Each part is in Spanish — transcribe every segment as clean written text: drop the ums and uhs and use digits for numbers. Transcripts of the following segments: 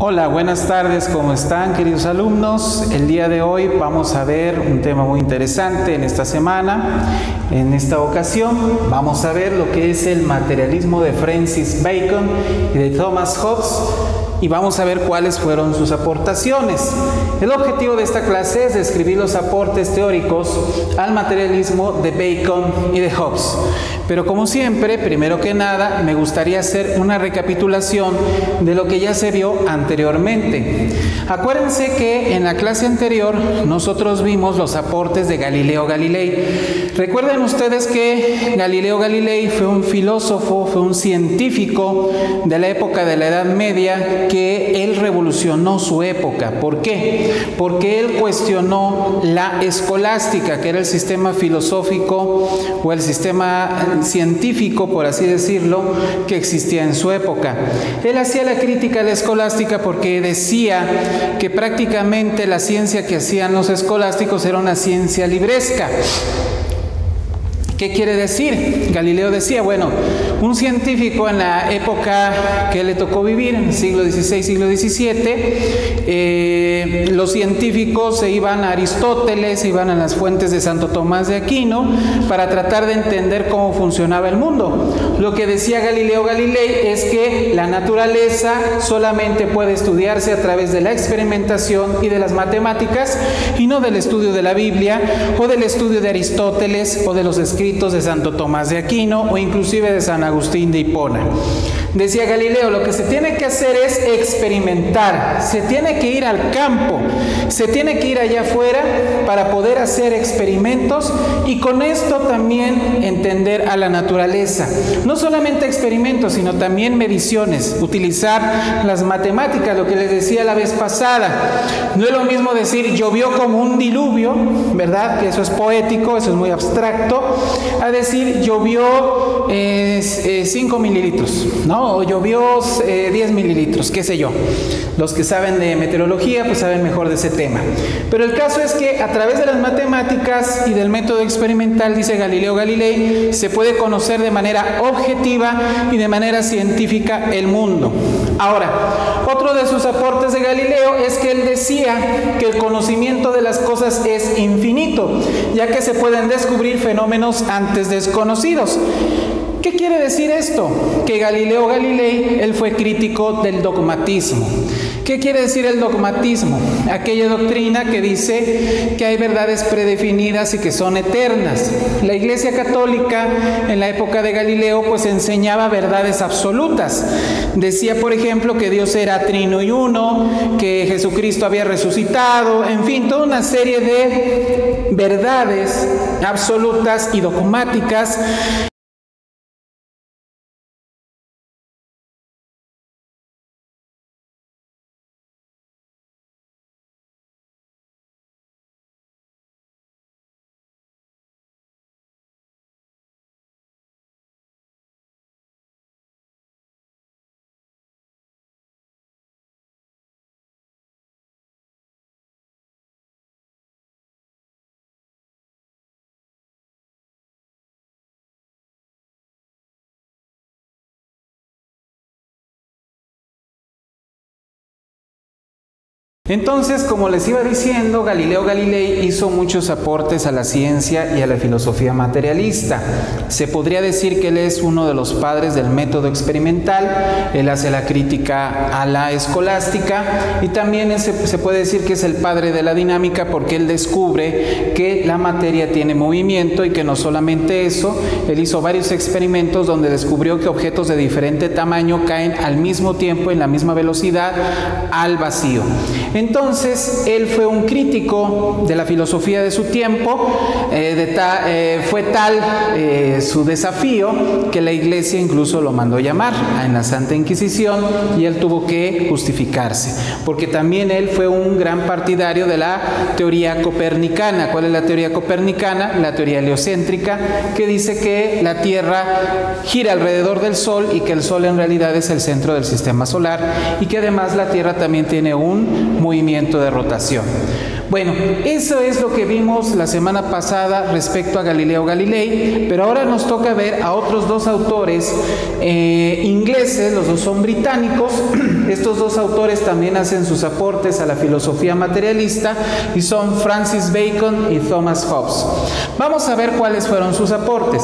Hola, buenas tardes, ¿cómo están, queridos alumnos? El día de hoy vamos a ver un tema muy interesante en esta semana. En esta ocasión vamos a ver lo que es el materialismo de Francis Bacon y de Thomas Hobbes, y vamos a ver cuáles fueron sus aportaciones. El objetivo de esta clase es describir los aportes teóricos al materialismo de Bacon y de Hobbes. Pero como siempre, primero que nada, me gustaría hacer una recapitulación de lo que ya se vio anteriormente. Acuérdense que en la clase anterior nosotros vimos los aportes de Galileo Galilei. Recuerden ustedes que Galileo Galilei fue un filósofo, fue un científico de la época de la Edad Media, que él revolucionó su época. ¿Por qué? Porque él cuestionó la escolástica, que era el sistema filosófico o el sistema científico, por así decirlo, que existía en su época. Él hacía la crítica a la escolástica porque decía que prácticamente la ciencia que hacían los escolásticos era una ciencia libresca. ¿Qué quiere decir? Galileo decía, bueno, un científico en la época que le tocó vivir, en el siglo XVI, siglo XVII, los científicos se iban a Aristóteles, se iban a las fuentes de Santo Tomás de Aquino para tratar de entender cómo funcionaba el mundo. Lo que decía Galileo Galilei es que la naturaleza solamente puede estudiarse a través de la experimentación y de las matemáticas, y no del estudio de la Biblia o del estudio de Aristóteles o de los escritos de Santo Tomás de Aquino o inclusive de San Agustín de Hipona. Decía Galileo, lo que se tiene que hacer es experimentar, se tiene que ir al campo, se tiene que ir allá afuera para poder hacer experimentos y con esto también entender a la naturaleza. No solamente experimentos, sino también mediciones, utilizar las matemáticas, lo que les decía la vez pasada. No es lo mismo decir llovió como un diluvio, ¿verdad? Que eso es poético, eso es muy abstracto, a decir llovió 5 mililitros, ¿no? O llovió 10 mililitros, qué sé yo. Los que saben de meteorología pues saben mejor de ese tema. Pero el caso es que a través de las matemáticas y del método experimental, dice Galileo Galilei, se puede conocer de manera objetiva y de manera científica el mundo. Ahora, otro de sus aportes de Galileo es que él decía que el conocimiento de las cosas es infinito, ya que se pueden descubrir fenómenos antes desconocidos. ¿Qué quiere decir esto? Que Galileo Galilei, él fue crítico del dogmatismo. ¿Qué quiere decir el dogmatismo? Aquella doctrina que dice que hay verdades predefinidas y que son eternas. La Iglesia Católica en la época de Galileo pues enseñaba verdades absolutas. Decía, por ejemplo, que Dios era trino y uno, que Jesucristo había resucitado, en fin, toda una serie de verdades absolutas y dogmáticas. Entonces, como les iba diciendo, Galileo Galilei hizo muchos aportes a la ciencia y a la filosofía materialista. Se podría decir que él es uno de los padres del método experimental, él hace la crítica a la escolástica y también se puede decir que es el padre de la dinámica porque él descubre que la materia tiene movimiento y que no solamente eso, él hizo varios experimentos donde descubrió que objetos de diferente tamaño caen al mismo tiempo en la misma velocidad al vacío. Entonces, él fue un crítico de la filosofía de su tiempo, fue tal su desafío que la Iglesia incluso lo mandó llamar en la Santa Inquisición y él tuvo que justificarse, porque también él fue un gran partidario de la teoría copernicana. ¿Cuál es la teoría copernicana? La teoría heliocéntrica, que dice que la Tierra gira alrededor del Sol y que el Sol en realidad es el centro del sistema solar y que además la Tierra también tiene un movimiento de rotación. Bueno, eso es lo que vimos la semana pasada respecto a Galileo Galilei, pero ahora nos toca ver a otros dos autores ingleses, los dos son británicos. Estos dos autores también hacen sus aportes a la filosofía materialista y son Francis Bacon y Thomas Hobbes. Vamos a ver cuáles fueron sus aportes,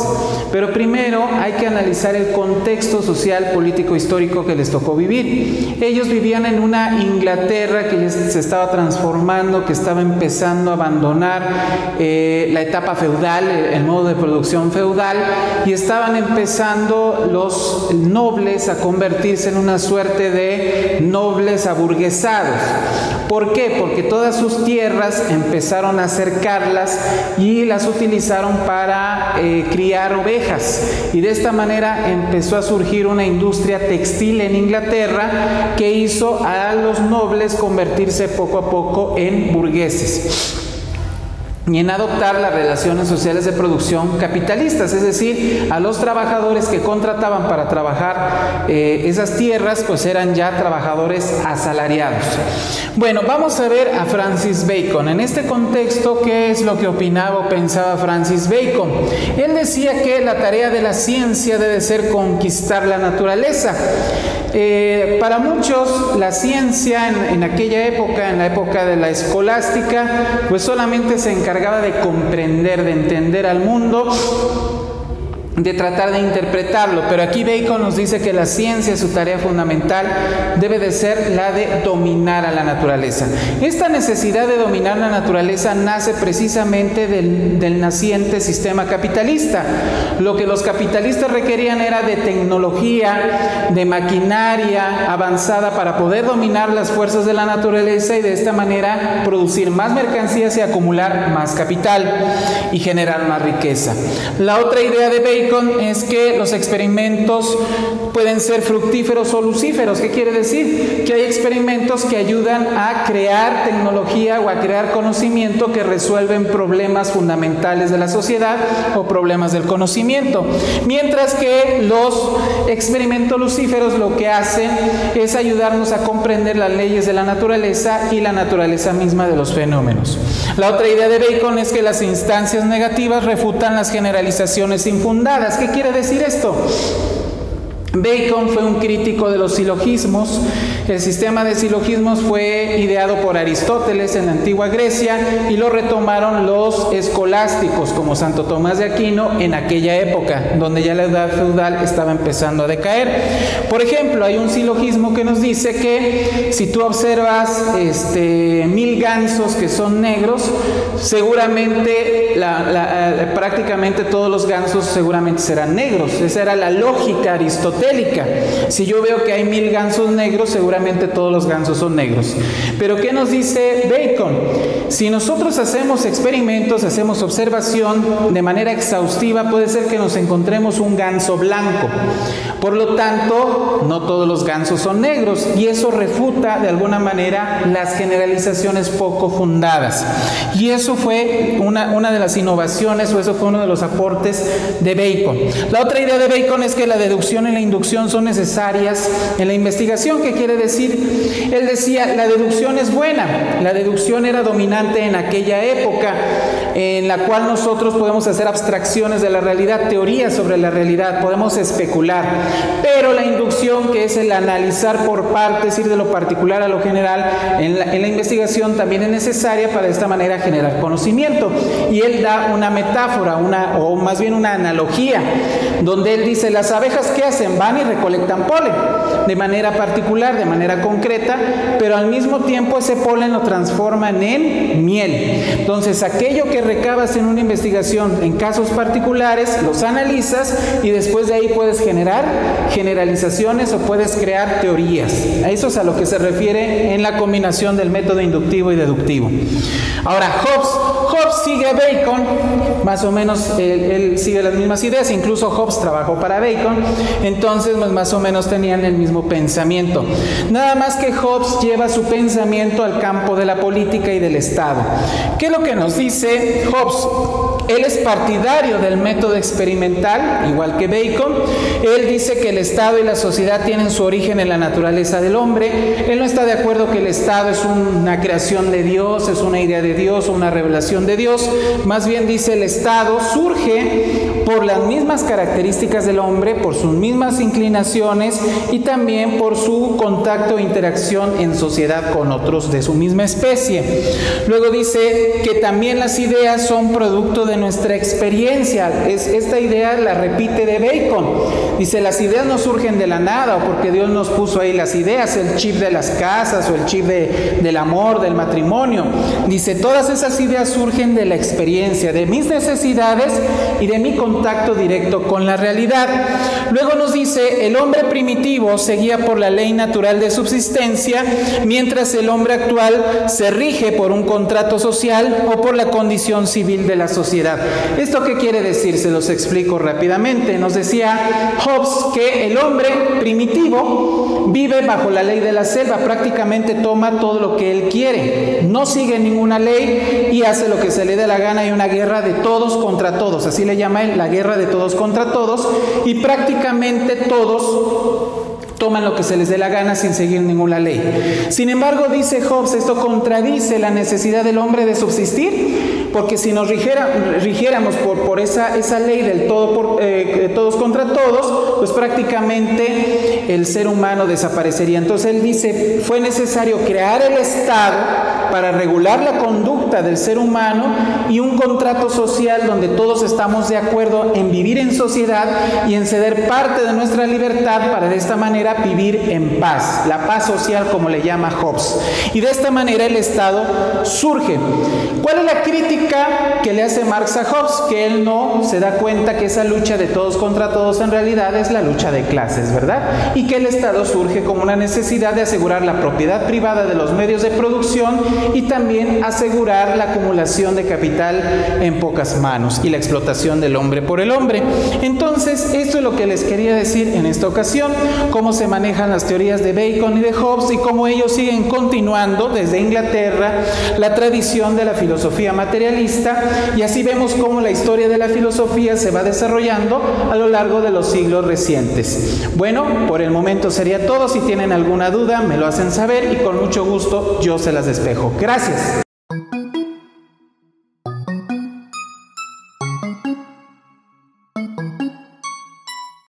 pero primero hay que analizar el contexto social, político, histórico que les tocó vivir. Ellos vivían en una Inglaterra que ya se estaba transformando, que estaba empezando a abandonar la etapa feudal, el modo de producción feudal, y estaban empezando los nobles a convertirse en una suerte de nobles aburguesados. ¿Por qué? Porque todas sus tierras empezaron a cercarlas y las utilizaron para criar ovejas, y de esta manera empezó a surgir una industria textil en Inglaterra que hizo a los nobles convertirse poco a poco en burgueses y en adoptar las relaciones sociales de producción capitalistas, es decir, a los trabajadores que contrataban para trabajar esas tierras, pues eran ya trabajadores asalariados. Bueno, vamos a ver a Francis Bacon. En este contexto, ¿qué es lo que opinaba o pensaba Francis Bacon? Él decía que la tarea de la ciencia debe ser conquistar la naturaleza. Para muchos, la ciencia en aquella época, en la época de la escolástica, pues solamente se encargaba de comprender, de entender al mundo, de tratar de interpretarlo, pero aquí Bacon nos dice que la ciencia, su tarea fundamental, debe de ser la de dominar a la naturaleza. Esta necesidad de dominar la naturaleza nace precisamente del naciente sistema capitalista. Lo que los capitalistas requerían era de tecnología, de maquinaria avanzada para poder dominar las fuerzas de la naturaleza y de esta manera producir más mercancías y acumular más capital y generar más riqueza. La otra idea de Bacon es que los experimentos pueden ser fructíferos o lucíferos. ¿Qué quiere decir? Que hay experimentos que ayudan a crear tecnología o a crear conocimiento que resuelven problemas fundamentales de la sociedad o problemas del conocimiento. Mientras que los experimentos lucíferos lo que hacen es ayudarnos a comprender las leyes de la naturaleza y la naturaleza misma de los fenómenos. La otra idea de Bacon es que las instancias negativas refutan las generalizaciones infundadas. ¿Qué quiere decir esto? Bacon fue un crítico de los silogismos. El sistema de silogismos fue ideado por Aristóteles en la antigua Grecia y lo retomaron los escolásticos como Santo Tomás de Aquino en aquella época, donde ya la edad feudal estaba empezando a decaer. Por ejemplo, hay un silogismo que nos dice que si tú observas 1000 gansos que son negros, seguramente prácticamente todos los gansos seguramente serán negros. Esa era la lógica aristotélica. Si yo veo que hay 1000 gansos negros, seguramente todos los gansos son negros. Pero ¿qué nos dice Bacon? Si nosotros hacemos experimentos, hacemos observación de manera exhaustiva, puede ser que nos encontremos un ganso blanco. Por lo tanto, no todos los gansos son negros, y eso refuta de alguna manera las generalizaciones poco fundadas. Y eso fue una de las innovaciones, o eso fue uno de los aportes de Bacon. La otra idea de Bacon es que la deducción y la inducción son necesarias en la investigación. ¿Qué quiere decir? Él decía, la deducción es buena. La deducción era dominante en aquella época, en la cual nosotros podemos hacer abstracciones de la realidad, teorías sobre la realidad, podemos especular. Pero la inducción, que es el analizar por partes, ir de lo particular a lo general, en la investigación también es necesaria para de esta manera generar conocimiento. Y él da una metáfora, o más bien una analogía, donde él dice, las abejas, ¿qué hacen? Van y recolectan polen de manera particular, de manera concreta, pero al mismo tiempo ese polen lo transforman en miel. Entonces, aquello que recabas en una investigación en casos particulares, los analizas y después de ahí puedes generar generalizaciones o puedes crear teorías. A eso es a lo que se refiere en la combinación del método inductivo y deductivo. Ahora, Hobbes sigue a Bacon, más o menos él sigue las mismas ideas, incluso Hobbes trabajó para Bacon, entonces pues, más o menos tenían el mismo pensamiento. Nada más que Hobbes lleva su pensamiento al campo de la política y del Estado. ¿Qué es lo que nos dice Hobbes? Él es partidario del método experimental, igual que Bacon. Él dice que el Estado y la sociedad tienen su origen en la naturaleza del hombre. Él no está de acuerdo que el Estado es una creación de Dios, es una idea de Dios, una revelación de Dios. Más bien dice, el Estado surge por las mismas características del hombre, por sus mismas inclinaciones y también por su contacto e interacción en sociedad con otros de su misma especie. Luego dice que también las ideas son producto de nuestra experiencia. Esta idea la repite de Bacon. Dice, las ideas no surgen de la nada o porque Dios nos puso ahí las ideas, el chip de las casas o el chip del amor, del matrimonio. Dice, todas esas ideas surgen de la experiencia, de mis necesidades y de mi contacto directo con la realidad. Luego nos dice, el hombre primitivo se guía por la ley natural de subsistencia, mientras el hombre actual se rige por un contrato social o por la condición civil de la sociedad. ¿Esto qué quiere decir? Se los explico rápidamente. Nos decía Hobbes que el hombre primitivo vive bajo la ley de la selva, prácticamente toma todo lo que él quiere, no sigue ninguna ley y hace lo que se le dé la gana. Hay una guerra de todos contra todos, así le llama él, la guerra de todos contra todos, y prácticamente todos toman lo que se les dé la gana sin seguir ninguna ley. Sin embargo, dice Hobbes, esto contradice la necesidad del hombre de subsistir, porque si nos rigiéramos por esa ley del todos contra todos, pues prácticamente el ser humano desaparecería. Entonces él dice, fue necesario crear el Estado para regular la conducta del ser humano y un contrato social donde todos estamos de acuerdo en vivir en sociedad y en ceder parte de nuestra libertad para de esta manera vivir en paz, la paz social como le llama Hobbes. Y de esta manera el Estado surge. ¿Cuál es la crítica que le hace Marx a Hobbes? Que él no se da cuenta que esa lucha de todos contra todos en realidad es la lucha de clases, ¿verdad? Y que el Estado surge como una necesidad de asegurar la propiedad privada de los medios de producción y también asegurar la acumulación de capital en pocas manos y la explotación del hombre por el hombre. Entonces, esto es lo que les quería decir en esta ocasión, cómo se manejan las teorías de Bacon y de Hobbes y cómo ellos siguen continuando desde Inglaterra la tradición de la filosofía materialista, y así vemos cómo la historia de la filosofía se va desarrollando a lo largo de los siglos recientes. Bueno, por el momento sería todo. Si tienen alguna duda me lo hacen saber y con mucho gusto yo se las despejo. Gracias.